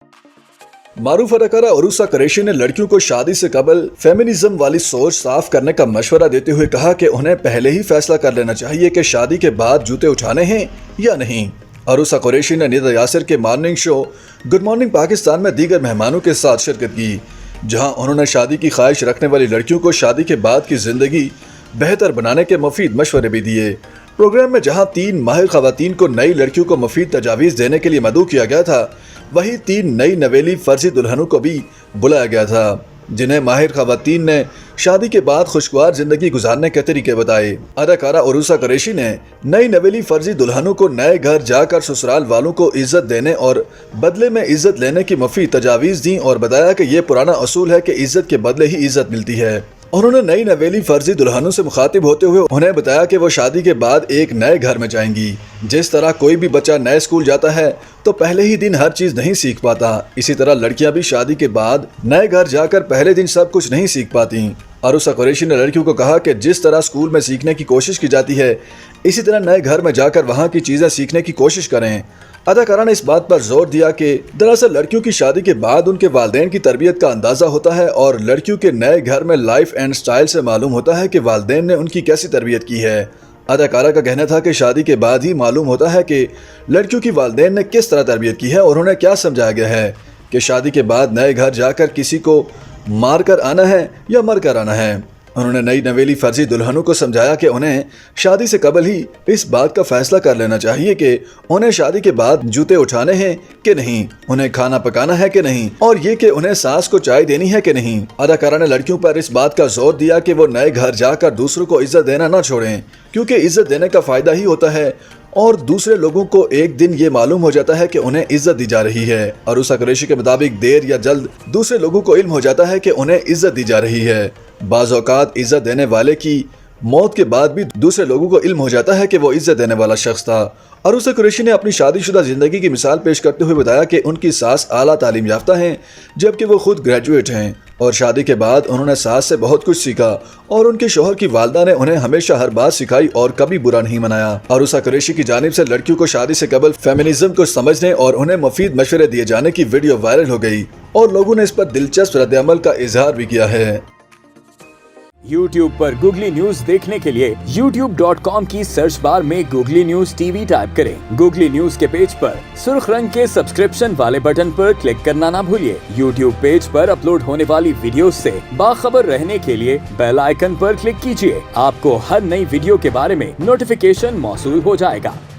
मारूफ अदाकारा अरूसा कुरैशी ने लड़कियों को शादी से कबल फेमिनिज्म वाली सोच साफ करने का मशवरा देते हुए कहा कि उन्हें पहले ही फैसला कर लेना चाहिए कि शादी के बाद जूते उठाने हैं या नहीं। अरूसा कुरैशी ने निदा यासिर के morning show good morning Pakistan में दीगर मेहमानों के साथ शिरकत की, जहां उन्होंने शादी की ख्वाहिश रखने वाली लड़कियों को शादी के बाद की जिंदगी बेहतर बनाने के मुफीद मशवरे भी दिए। प्रोग्राम में जहां 3 माहिर खवातीन को नई लड़कियों को मुफीद तजावीज़ देने के लिए मदऊ किया गया था, वहीं 3 नई नवेली फर्जी दुल्हनों को भी बुलाया गया था, जिन्हें माहिर खवातीन ने शादी के बाद खुशगवार जिंदगी गुजारने के तरीके बताए। अदाकारा अरूसा कुरैशी ने नई नवेली फर्जी दुल्हनों को नए घर जाकर ससुराल वालों को इज्जत देने और बदले में इज्जत लेने की मुफीद तजावीज़ दी और बताया कि ये पुराना असूल है कि इज्जत के बदले ही इज्जत मिलती है। उन्होंने नई नवेली फर्जी दुल्हनों से मुखातिब होते हुए उन्हें बताया कि वो शादी के बाद एक नए घर में जाएंगी। जिस तरह कोई भी बच्चा नए स्कूल जाता है तो पहले ही दिन हर चीज़ नहीं सीख पाता, इसी तरह लड़कियां भी शादी के बाद नए घर जाकर पहले दिन सब कुछ नहीं सीख पाती। अरूसा कुरैशी ने लड़कियों को कहा कि जिस तरह स्कूल में सीखने की कोशिश की जाती है, इसी तरह नए घर में जाकर वहाँ की चीज़ें सीखने की कोशिश करें। अदाकारा ने इस बात पर जोर दिया कि दरअसल लड़कियों की शादी के बाद उनके वालिदैन की तरबियत का अंदाज़ा होता है और लड़कियों के नए घर में लाइफ एंड स्टाइल से मालूम होता है कि वालिदैन ने उनकी कैसी तरबियत की है। अदाकारा का कहना था कि शादी के बाद ही मालूम होता है कि लड़कियों की वालिदैन ने किस तरह तरबियत की है और उन्हें क्या समझाया गया है कि शादी के बाद नए घर जाकर किसी को मार कर आना है या मर कर आना है। उन्होंने नई नवेली फर्जी दुल्हनों को समझाया कि उन्हें शादी से कबल ही इस बात का फैसला कर लेना चाहिए कि उन्हें शादी के बाद जूते उठाने हैं कि नहीं, उन्हें खाना पकाना है कि नहीं, और ये कि उन्हें सास को चाय देनी है कि नहीं। अदाकारा ने लड़कियों पर इस बात का जोर दिया कि वो नए घर जाकर दूसरों को इज्जत देना न छोड़ें, क्योंकि इज्जत देने का फ़ायदा ही होता है और दूसरे लोगों को एक दिन ये मालूम हो जाता है कि उन्हें इज्जत दी जा रही है। अरूसा कुरैशी के मुताबिक देर या जल्द दूसरे लोगों को इल्म हो जाता है कि उन्हें इज्जत दी जा रही है। बाज़ औक़ात इज्जत देने वाले की मौत के बाद भी दूसरे लोगों को इल्म हो जाता है कि वो इज्जत देने वाला शख्स था। अरूसा कुरैशी ने अपनी शादीशुदा ज़िंदगी की मिसाल पेश करते हुए बताया कि उनकी सास आला तालीम याफ्ता हैं, जबकि वो खुद ग्रेजुएट हैं और शादी के बाद उन्होंने सास से बहुत कुछ सीखा और उनके शोहर की वालदा ने उन्हें हमेशा हर बात सिखाई और कभी बुरा नहीं मनाया। अरूसा कुरैशी की जानिब से लड़कियों को शादी से कबल फेमिनिज्म को समझने और उन्हें मुफीद मशवरे दिए जाने की वीडियो वायरल हो गई और लोगों ने इस पर दिलचस्प रद्द-ए-अमल का इजहार भी किया है। YouTube पर गूगली न्यूज देखने के लिए youtube.com की सर्च बार में गूगली न्यूज टीवी टाइप करें। गूगली न्यूज के पेज पर सुर्ख रंग के सब्सक्रिप्शन वाले बटन पर क्लिक करना ना भूलिए। YouTube पेज पर अपलोड होने वाली वीडियोस से बाखबर रहने के लिए बेल आइकन पर क्लिक कीजिए। आपको हर नई वीडियो के बारे में नोटिफिकेशन मौसूल हो जाएगा।